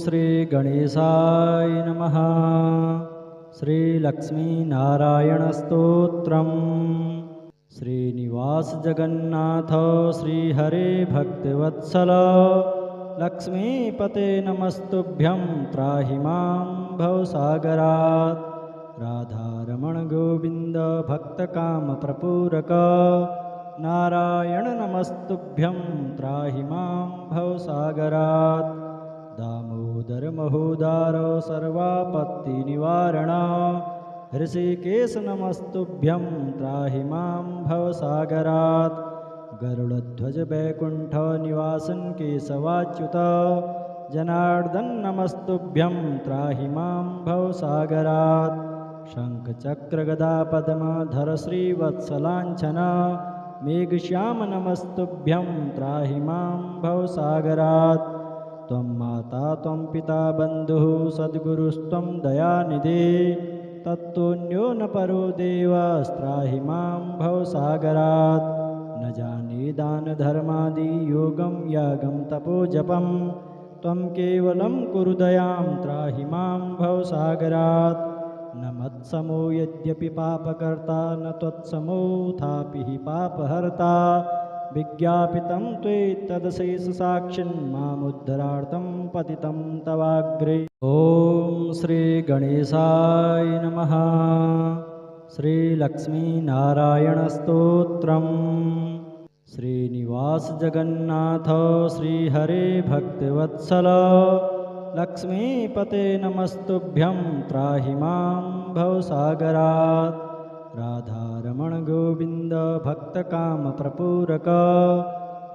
श्रीगणेशाय नमः। श्रीलक्ष्मीनारायणस्तोत्रम्। श्रीनिवास जगन्नाथ श्रीहरे भक्तवत्सल लक्ष्मीपते नमस्तुभ्यं त्राहि मां भवसागरात्। राधारमण गोविंद भक्तकामप्रपूरक नारायण नमस्तुभ्यं त्राहि मां भवसागरात्। दामोदर महोदार सर्वापत्तिनिवारण ऋषिकेश नमस्तुभ्यं त्राहि मां भवसागरात्। गरुडध्वज वैकुंठ निवासन केशवाच्युत जनार्दन नमस्तुभ्यं त्राहि मां भवसागरात्। शंख चक्र गदा पद्मधर श्रीवत्सलांछन मेघश्याम नमस्तुभ्यं त्राहि मां भवसागरात्। त्वं माता त्वं पिता बन्धुः सद्गुरुस्त्वं दयानिधे तत्तुल्यो न परो देवस्त्राहि मां भवसागरात्। न जाने दान धर्मादि योगं यागं तपोजपं त्वं केवलं कुरु दयां त्राहि मां भवसागरात्। न मत्समो यद्यपि पापकर्ता न त्वत्समोऽथापि हि पापहर्ता विज्ञापितं त्वेतदशेषसाक्षिन् मामुद्धरार्थं पतितं तवाग्रे। ॐ श्रीगणेशाय नमः। श्रीलक्ष्मीनारायणस्तोत्रम्। श्रीनिवास जगन्नाथ श्रीहरे भक्तवत्सल लक्ष्मीपते नमस्तुभ्यं त्राहि मां भवसागरात्। राधारमण गोविंद भक्तकामप्रपूरक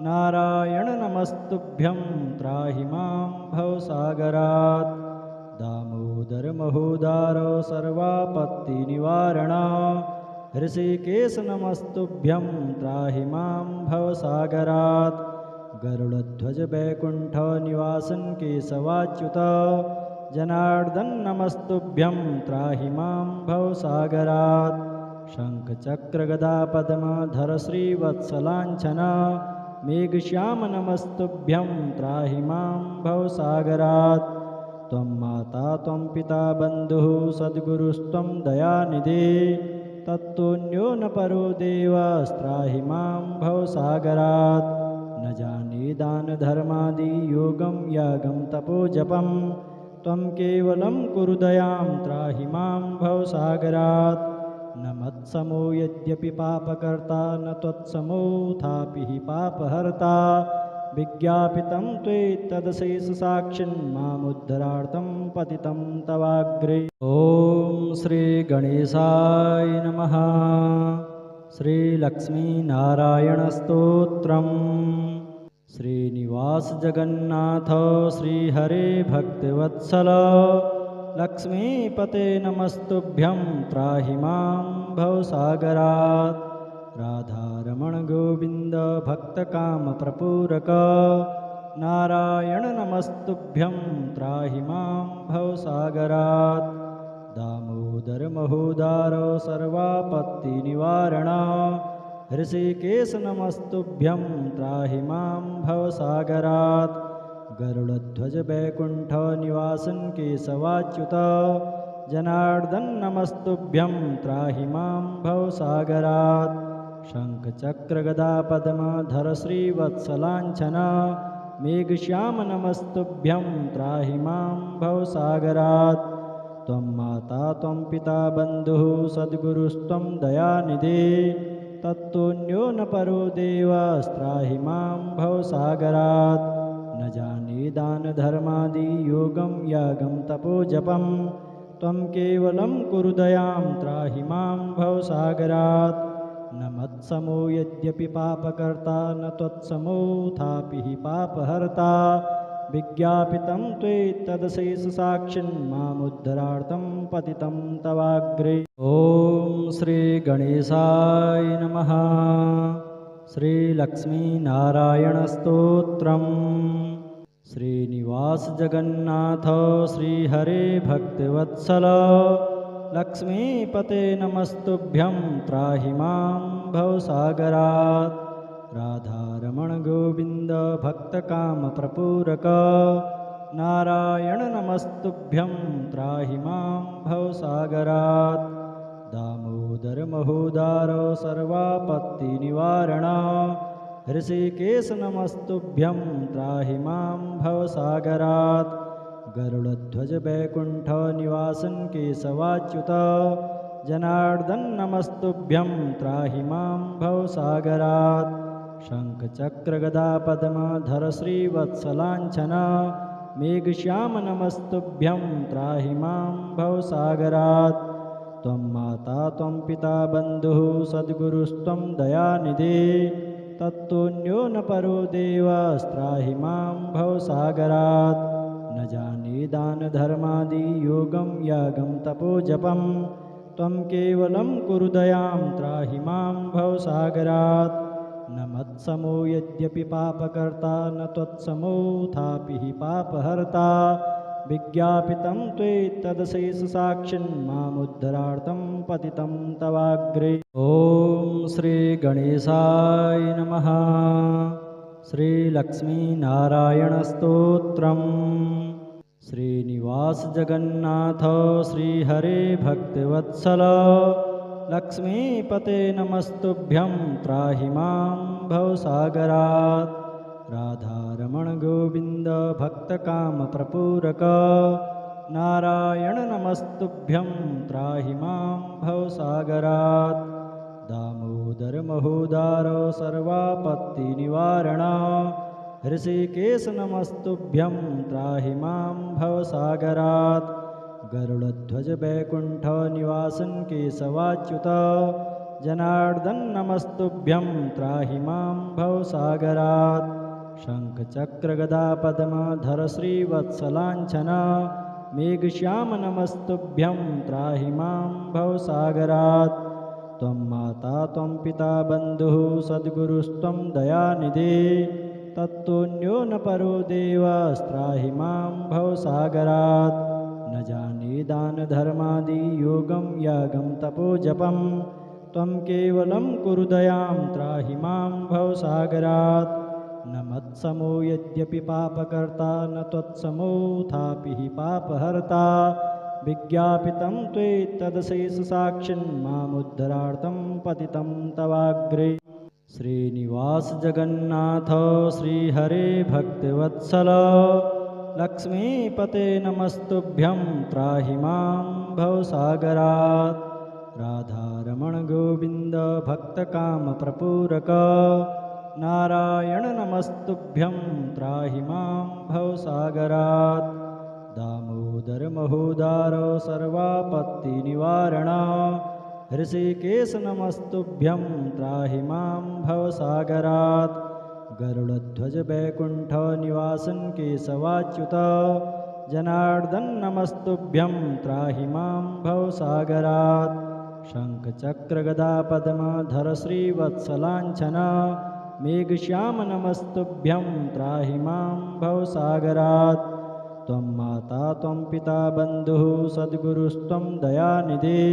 नारायण नमस्तुभ्यं त्राहि मां भवसागरात्। दामोदर महोदार सर्वापत्तिनिवारण ऋषिकेश नमस्तुभ्यं त्राहि मां भवसागरात्। गरुडध्वज वैकुंठ निवासन केशवाच्युत जनार्दन नमस्तुभ्यं त्राहि मां भवसागरात्। शंख चक्र गदा पद्मधर श्रीवत्सलांछन मेघश्याम नमस्तुभ्यं त्राहि मां भवसागरात्। त्वं माता त्वं पिता बन्धुः सद्गुरुस्त्वं दयानिधे तत्तुल्यो न परो देवस्त्राहि मां भवसागरात्। न जाने दान धर्मादि योगं यागं तपोजपं त्वं केवलं कुरु दयां त्राहि मां भवसागरात्। न मत्समो यद्यपि पापकर्ता न त्वत्समोऽथापि हि पापहर्ता विज्ञापितं त्वेतदशेषसाक्षिन् मामुद्धरार्थं पतितं तवाग्रे। ॐ श्रीगणेशाय नमः। श्रीलक्ष्मीनारायणस्तोत्रम्। श्रीनिवास जगन्नाथ श्रीहरे भक्तवत्सल लक्ष्मीपते नमस्तुभ्यं त्राहि मां भवसागरात्। राधारमण गोविंद भक्तकामप्रपूरक नारायण नमस्तुभ्यं त्राहि मां भवसागरात्। दामोदर महोदार सर्वापत्तिनिवारण ऋषिकेश नमस्तुभ्यं त्राहि मां भवसागरात्। गरुडध्वज वैकुंठ निवासन केशवाच्युत जनार्दन नमस्तुभ्यं त्राहि मां भवसागरात्। शंख चक्र गदा पद्मधर श्रीवत्सलांछन मेघश्याम नमस्तुभ्यं त्राहि मां भवसागरात्। त्वं माता त्वं पिता बन्धुः सद्गुरुस्त्वं दयानिधे तत्तुल्यो न परो देवस्त्राहि मां भवसागरात्। न जाने दान धर्मादि योगं यागं तपोजपं त्वं केवलं कुरु दयां त्राहि मां भवसागरात्। न मत्समो यद्यपि पापकर्ता न त्वत्समोऽथापि हि पापहर्ता विज्ञापितं त्वेतदशेषसाक्षिन् मामुद्धरार्थं पतितं तवाग्रे। ॐ श्रीगणेशाय नमः। श्रीलक्ष्मीनारायणस्तोत्रम्। श्रीनिवास जगन्नाथ श्रीहरे भक्तवत्सल लक्ष्मीपते नमस्तुभ्यं त्राहि मां भवसागरात्। राधारमण गोविंद भक्तकामप्रपूरक नारायण नमस्तुभ्यं त्राहि मां भवसागरात् दामोदर महोदारो सर्वापत्तिनिवारण ऋषिकेश नमस्तुभ्यं त्राहि मां भवसागरात् गरुडध्वज वैकुण्ठ निवासन केशवाच्युत जनार्दन नमस्तुभ्यं त्राहि मां भवसागरात् शङ्खचक्रगदा पद्मधर श्रीवत्सलाञ्छन मेघश्याम नमस्तुभ्यं त्राहि मां भवसागरात् त्वं माता त्वं पिता बन्धुः सद्गुरुस्त्वं दयानिधे तत्तोऽन्यो न परो देवस्त्राहि मां भवसागरात् न जाने दानधर्मादि योगं यागं तपोजपं त्वं केवलं कुरु दयां त्राहि मां भवसागरात् न मत्समो यद्यपि पापकर्ता न त्वत्समोऽथापि हि पापहर्ता विज्ञापितं त्वेतदशेषसाक्षिन् मामुद्धरार्थं पतितं तवाग्रे। ॐ श्रीगणेशाय नमः। श्रीलक्ष्मीनारायणस्तोत्रम्। श्रीनिवास जगन्नाथ श्रीहरे भक्तवत्सल लक्ष्मीपते नमस्तुभ्यं त्राहि मां भवसागरात् राधारमण गोविन्द भक्तकामप्रपूरक नारायण नमस्तुभ्यं त्राहि मां भवसागरात् दामोदर महोदार सर्वापत्तिनिवारण ऋषिकेश नमस्तुभ्यं त्राहि मां भवसागरात् गरुडध्वज वैकुण्ठ निवासन केशवाच्युत जनार्दन नमस्तुभ्यं त्राहि मां भवसागरात् शङ्खचक्रगदा पद्मधर श्रीवत्सलाञ्छन मेघश्याम नमस्तुभ्यं त्राहि मां भवसागरात् त्वं माता त्वं पिता बन्धुः सद्गुरुस्त्वं दयानिधे तत्तोऽन्यो न परो देवस्त्राहि मां भवसागरात् न जाने दानधर्मादि योगं यागं तपोजपं त्वं केवलं कुरु दयां त्राहि मां भवसागरात् न मत्समो यद्यपि पापकर्ता न त्वत्समोऽथापि हि पापहर्ता विज्ञापितं त्वेतदशेषसाक्षिन् मामुद्धरार्थं पतितं तवाग्रे। श्रीनिवास जगन्नाथ श्रीहरे भक्तवत्सल लक्ष्मीपते नमस्तुभ्यं त्राहि मां भवसागरात् राधारमण गोविन्द भक्तकामप्रपूरक नारायण नमस्तुभ्यं त्राहि मां भवसागरात् दामोदर महोदार सर्वापत्तिनिवारण ऋषिकेश नमस्तुभ्यं त्राहि मां भवसागरात् गरुडध्वज वैकुण्ठ निवासन केशवाच्युत जनार्दन नमस्तुभ्यं त्राहि मां भवसागरात् शङ्खचक्रगदा पद्मधर श्रीवत्सलाञ्छन मेघश्याम नमस्तुभ्यं त्राहि मां भवसागरात् त्वं माता त्वं पिता बन्धुः सद्गुरुस्त्वं दयानिधे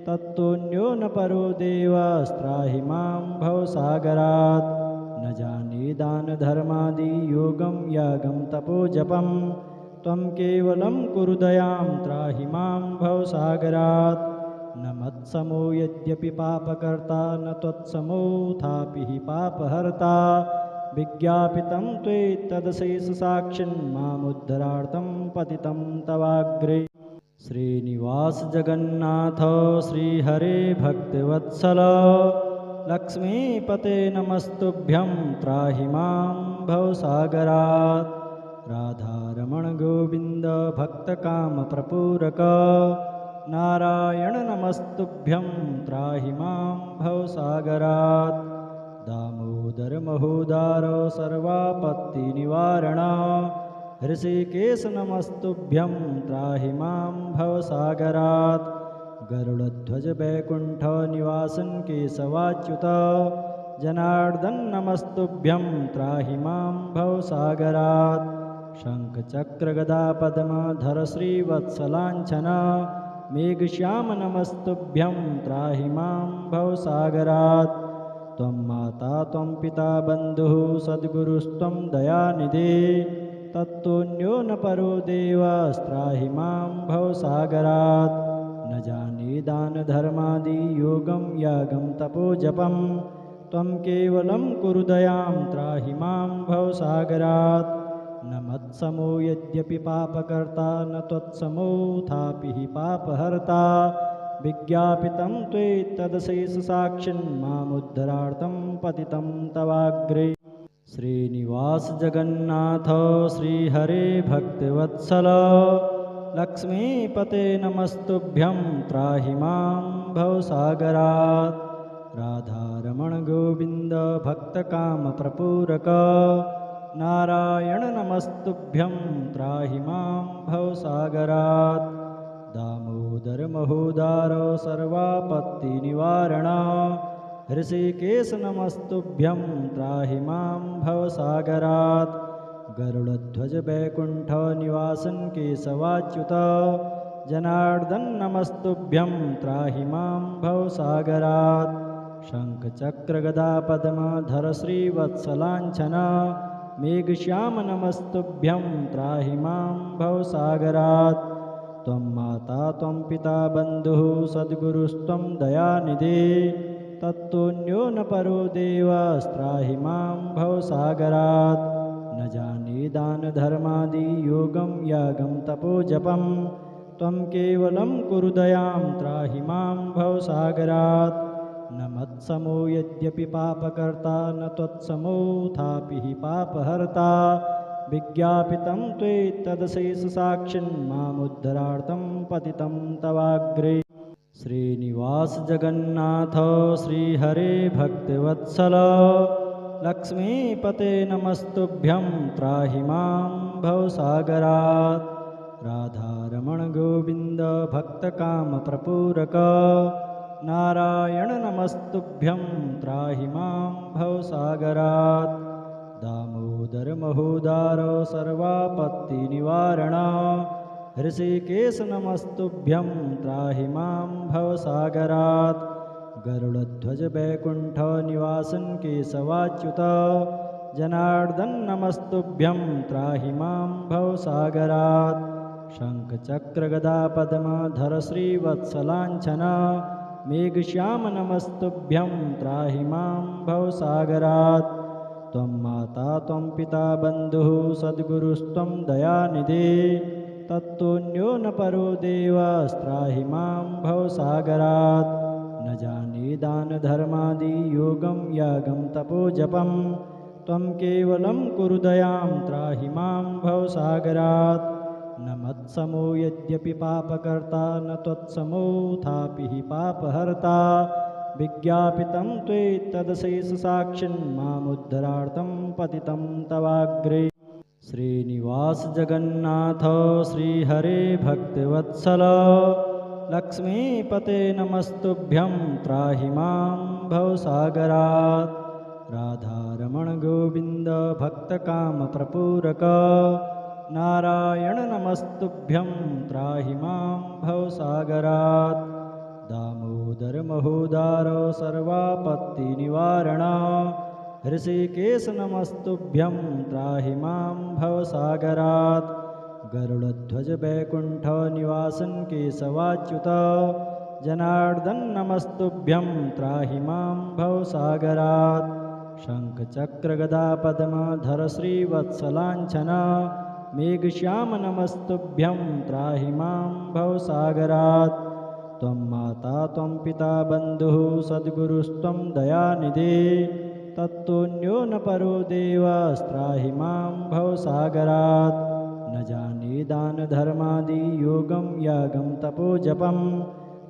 तत्तोऽन्यो न परो देवस्त्राहि मां भवसागरात् न जाने दानधर्मादि योगं यागं तपोजपं त्वं केवलं कुरु दयां त्राहि मां भवसागरात् न मत्समो यद्यपि पापकर्ता न त्वत्समोऽथापि हि पापहर्ता विज्ञापितं त्वेतदशेषसाक्षिन् मामुद्धरार्थं पतितं तवाग्रे। श्रीनिवास जगन्नाथ श्रीहरे भक्तवत्सल लक्ष्मीपते नमस्तुभ्यं त्राहि मां भवसागरात् राधारमण गोविन्द भक्तकामप्रपूरक नारायण नमस्तुभ्यं त्राहि मां भवसागरात् दामोदर महोदार सर्वापत्तिनिवारण ऋषिकेश नमस्तुभ्यं त्राहि मां भवसागरात् गरुडध्वज वैकुण्ठ निवासन केशवाच्युत जनार्दन नमस्तुभ्यं त्राहि मां भवसागरात् शङ्खचक्रगदा पद्मधर श्रीवत्सलाञ्छन मेघश्याम नमस्तुभ्यं त्राहि मां भवसागरात् त्वं माता त्वं पिता बन्धुः सद्गुरुस्त्वं दयानिधे तत्तोऽन्यो न परो देवस्त्राहि मां भवसागरात्। न जाने दानधर्मादियोगं यागं तपोजपं त्वं केवलं कुरु दयां त्राहि मां भवसागरात्। न मत्समो यद्यपि पापकर्ता न त्वत्समोऽथापि हि पापहर्ता। विज्ञापितं त्वेतदशेषसाक्षिन् मामुद्धरार्थं पतितं तवाग्रे। श्रीनिवास जगन्नाथ श्रीहरे भक्तवत्सल लक्ष्मीपते नमस्तुभ्यं त्राहि मां भवसागरात्। राधारमण गोविन्द भक्तकामप्रपूरक नारायण नमस्तुभ्यं त्राहि मां भवसागरात्। दामोदर महोदार सर्वापत्तिनिवारण ऋषिकेश नमस्तुभ्यं त्राहि मां भवसागरात्। गरुडध्वज वैकुण्ठ निवासन केशवाच्युत जनार्दन नमस्तुभ्यं त्राहि मां भवसागरात्। शङ्खचक्र गदा पद्मधर श्रीवत्सलाञ्छन मेघश्याम नमस्तुभ्यं त्राहि मां भवसागरात्। त्वं माता त्वं पिता बन्धुः सद्गुरुस्त्वं दयानिधे तत्तोऽन्यो न परो देवस्त्राहि मां भवसागरात्। न जाने दानधर्मादियोगं यागं तपोजपं त्वं केवलं कुरु दयां त्राहि मां भवसागरात्। न मत्समो यद्यपि पापकर्ता न त्वत्समोऽथापि हि पापहर्ता। विज्ञापितं त्वेतदशेषसाक्षिन् मामुद्धरार्थं पतितं तवाग्रे। श्रीनिवास जगन्नाथ श्रीहरे भक्तवत्सल लक्ष्मीपते नमस्तुभ्यं त्राहि मां भवसागरात्। राधारमण गोविन्द भक्तकामप्रपूरक नारायण नमस्तुभ्यं त्राहि मां भवसागरात्। दामोदर महोदार सर्वापत्तिनिवारण ऋषिकेश नमस्तुभ्यं त्राहि मां भवसागरात्। गरुडध्वज वैकुण्ठ निवासन केशवाच्युत जनार्दन नमस्तुभ्यं त्राहि मां भवसागरात्। शङ्खचक्र गदा पद्मधर श्रीवत्सलाञ्छन मेघश्याम नमस्तुभ्यं त्राहि मां भवसागरात्। त्वं माता त्वं पिता बन्धुः सद्गुरुस्त्वं दयानिधे तत्तोऽन्यो न परो देवस्त्राहि मां भवसागरात्। न जाने दानधर्मादियोगं यागं तपोजपं त्वं केवलं कुरु दयां त्राहि मां भवसागरात्। न मत्समो यद्यपि पापकर्ता न त्वत्समोऽथापि हि पापहर्ता। विज्ञापितं त्वेतदशेषसाक्षिन् मामुद्धरार्थं पतितं तवाग्रे। श्रीनिवास जगन्नाथ श्रीहरे भक्तवत्सल लक्ष्मीपते नमस्तुभ्यं त्राहि मां भवसागरात्। राधारमण गोविन्द भक्तकामप्रपूरक नारायण नमस्तुभ्यं त्राहि मां भवसागरात्। दामोदर महोदार सर्वापत्तिनिवारण ऋषिकेश नमस्तुभ्यं त्राहि मां भवसागरात्। गरुडध्वज वैकुण्ठ निवासन केशवाच्युत जनार्दन नमस्तुभ्यं त्राहि मां भवसागरात्। शङ्खचक्र गदा पद्मधर श्रीवत्सलाञ्छन मेघश्याम नमस्तुभ्यं त्राहि मां भवसागरात्। त्वं माता त्वं पिता बन्धुः सद्गुरुस्त्वं दयानिधे तत्तोऽन्यो न परो देवस्त्राहि मां भवसागरात्। न जाने दानधर्मादियोगं यागं तपोजपं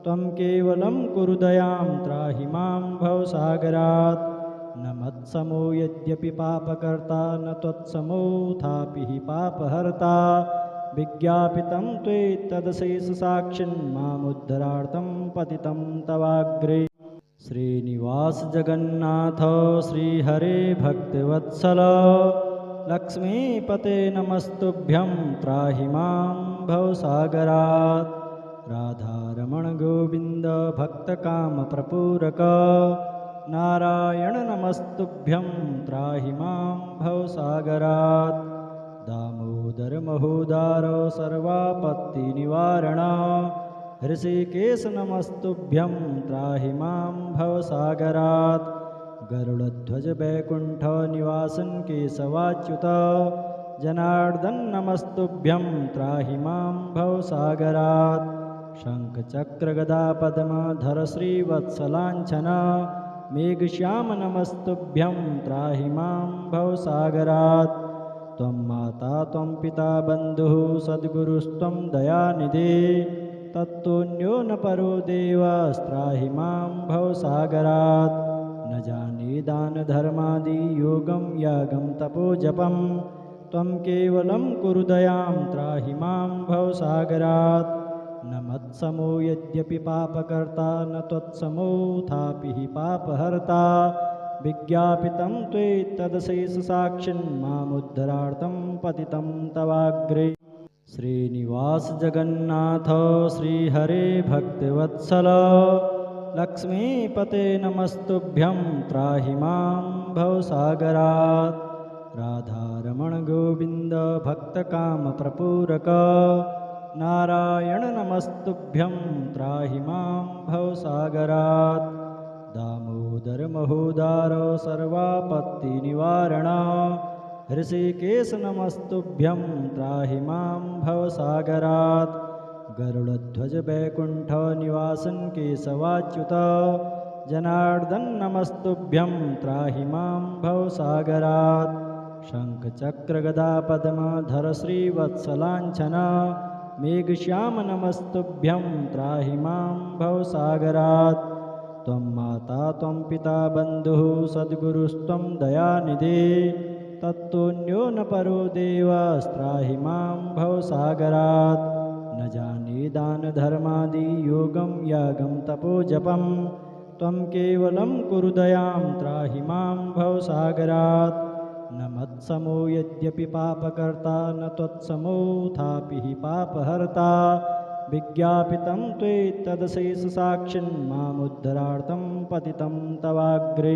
त्वं केवलं कुरु दयां त्राहि मां भवसागरात्। न मत्समो यद्यपि पापकर्ता न त्वत्समोऽथापि हि पापहर्ता। विज्ञापितं त्वेतदशेषसाक्षिन् मामुद्धरार्थं पतितं तवाग्रे। श्रीनिवास जगन्नाथ श्रीहरे भक्तवत्सल लक्ष्मीपते नमस्तुभ्यं त्राहि मां भवसागरात्। राधारमण गोविन्द भक्तकामप्रपूरक नारायण नमस्तुभ्यं त्राहि मां भवसागरात्। दामोदरमहोदारो सर्वापत्तिनिवारण ऋषिकेश नमस्तुभ्यं त्राहि मां भवसागरात् गरुडध्वज वैकुण्ठ निवासन केशवाच्युत जनार्दन नमस्तुभ्यं त्राहि मां भवसागरात् शङ्खचक्रगदा पद्मधर श्रीवत्सलाञ्छन मेघश्याम नमस्तुभ्यं त्राहि मां भवसागरात् त्वं माता त्वं पिता बन्धुः सद्गुरुस्त्वं दयानिधे तत्तुन्यो न परो देवस्त्राहि मां भवसागरात् न जाने दानधर्मादि योगं यागं तपोजपं त्वं केवलं कुरु दयां त्राहि मां भवसागरात् न मत्समो यद्यपि पापकर्ता न त्वत्समोऽथापि हि पापहर्ता विज्ञापितं त्वेतदशेषसाक्षिन् मामुद्धरार्थं पतितं तवाग्रे श्रीनिवास जगन्नाथ श्रीहरे भक्तिवत्सल लक्ष्मीपते नमस्तुभ्यं त्राहि मां भवसागरात् राधारमण गोविन्द भक्तकामप्रपूरक नारायण नमस्तुभ्यं त्राहि मां भवसागरात् दामोदर महोदार सर्वापत्तिनिवारण ऋषिकेश नमस्तुभ्यं त्राहि मां भवसागरात् गरुडध्वज वैकुण्ठ निवासन केशवाच्युत जनार्दन नमस्तुभ्यं त्राहि मां भवसागरात् शङ्खचक्रगदा पद्मधर श्रीवत्सलाञ्छन मेघश्याम नमस्तुभ्यं त्राहि मां भवसागरात् त्वं माता त्वं पिता बन्धुः सद्गुरुस्त्वं दयानिधे तत्तुन्यो न परो देवस्त्राहि मां भवसागरात् न जाने दानधर्मादि योगं यागं तपोजपं त्वं केवलं कुरु दयां त्राहि मां भवसागरात् न मत्समो यद्यपि पापकर्ता न त्वत्समोऽथापि हि पापहर्ता विज्ञापितं त्वेतदशेषसाक्षिन् मामुद्धरार्थं पतितं तवाग्रे